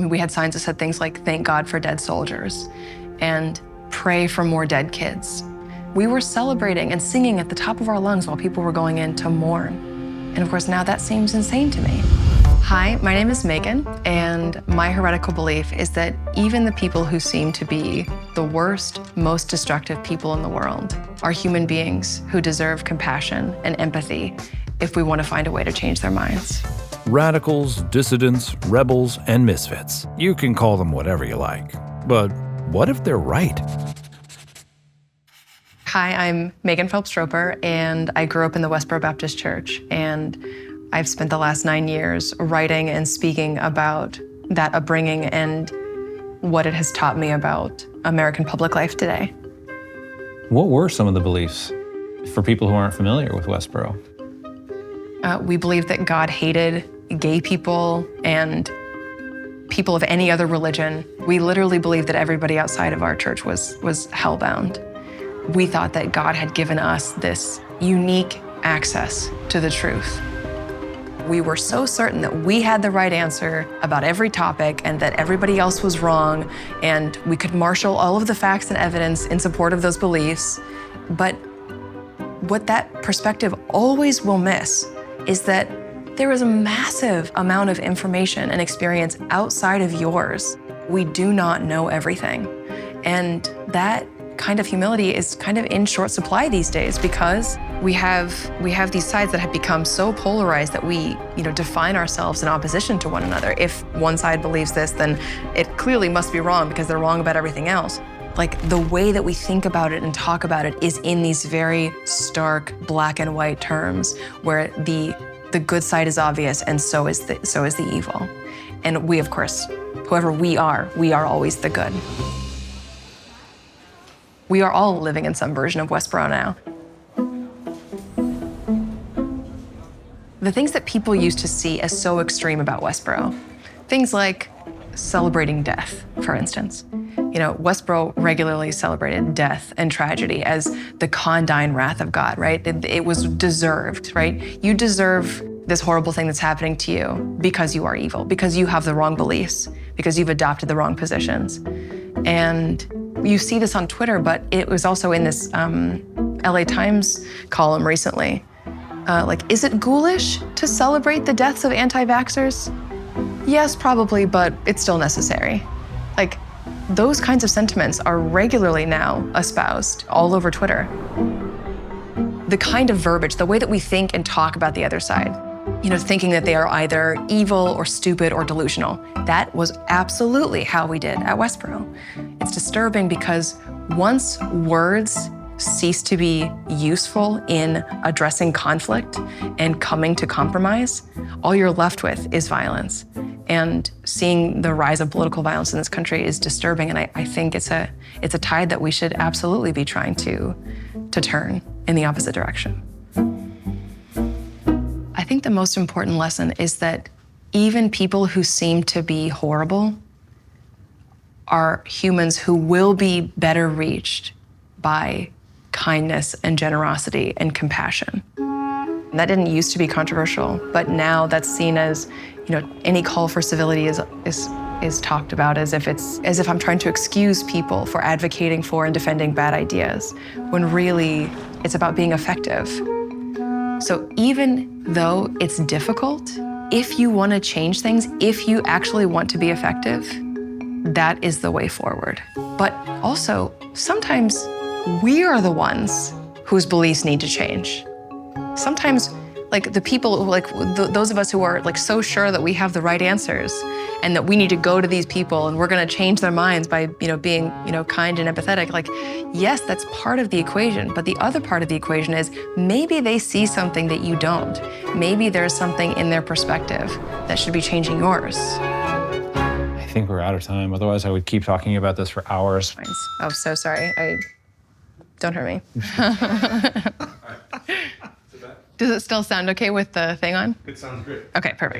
I mean, we had signs that said things like, "Thank God for dead soldiers," and "Pray for more dead kids." We were celebrating and singing at the top of our lungs while people were going in to mourn. And of course, now that seems insane to me. Hi, my name is Megan, and my heretical belief is that even the people who seem to be the worst, most destructive people in the world are human beings who deserve compassion and empathy if we want to find a way to change their minds. Radicals, dissidents, rebels, and misfits. You can call them whatever you like. But what if they're right? Hi, I'm Megan Phelps-Roper, and I grew up in the Westboro Baptist Church, and I've spent the last 9 years writing and speaking about that upbringing and what it has taught me about American public life today. What were some of the beliefs for people who aren't familiar with Westboro? We believed that God hated gay people and people of any other religion. We literally believed that everybody outside of our church was hellbound. We thought that God had given us this unique access to the truth. We were so certain that we had the right answer about every topic and that everybody else was wrong, and we could marshal all of the facts and evidence in support of those beliefs. But what that perspective always will miss is that there is a massive amount of information and experience outside of yours. We do not know everything. And that kind of humility is kind of in short supply these days because we have these sides that have become so polarized that we, define ourselves in opposition to one another. If one side believes this, then it clearly must be wrong because they're wrong about everything else. Like, the way that we think about it and talk about it is in these very stark black and white terms where the good side is obvious and so is the evil. And we, of course, whoever we are always the good. We are all living in some version of Westboro now. The things that people used to see as so extreme about Westboro, things like celebrating death, for instance. Westboro regularly celebrated death and tragedy as the condign wrath of God, right? It was deserved, right? You deserve this horrible thing that's happening to you because you are evil, because you have the wrong beliefs, because you've adopted the wrong positions. And you see this on Twitter, but it was also in this LA Times column recently. Is it ghoulish to celebrate the deaths of anti-vaxxers? Yes, probably, but it's still necessary. Those kinds of sentiments are regularly now espoused all over Twitter. The kind of verbiage, the way that we think and talk about the other side, thinking that they are either evil or stupid or delusional, that was absolutely how we did at Westboro. It's disturbing because once words cease to be useful in addressing conflict and coming to compromise, all you're left with is violence. And seeing the rise of political violence in this country is disturbing, and I think it's a tide that we should absolutely be trying to turn in the opposite direction. I think the most important lesson is that even people who seem to be horrible are humans who will be better reached by kindness and generosity and compassion. And that didn't used to be controversial, but now that's seen as, any call for civility is talked about as if I'm trying to excuse people for advocating for and defending bad ideas, when really it's about being effective. So even though it's difficult, if you want to change things, if you actually want to be effective, that is the way forward. But also, sometimes we are the ones whose beliefs need to change. Sometimes, the people, those of us who are so sure that we have the right answers and that we need to go to these people and we're going to change their minds by, being, kind and empathetic. Yes, that's part of the equation. But the other part of the equation is maybe they see something that you don't. Maybe there's something in their perspective that should be changing yours. I think we're out of time. Otherwise, I would keep talking about this for hours. Oh, so sorry. Don't hurt me. Does it still sound okay with the thing on? It sounds great. Okay, perfect.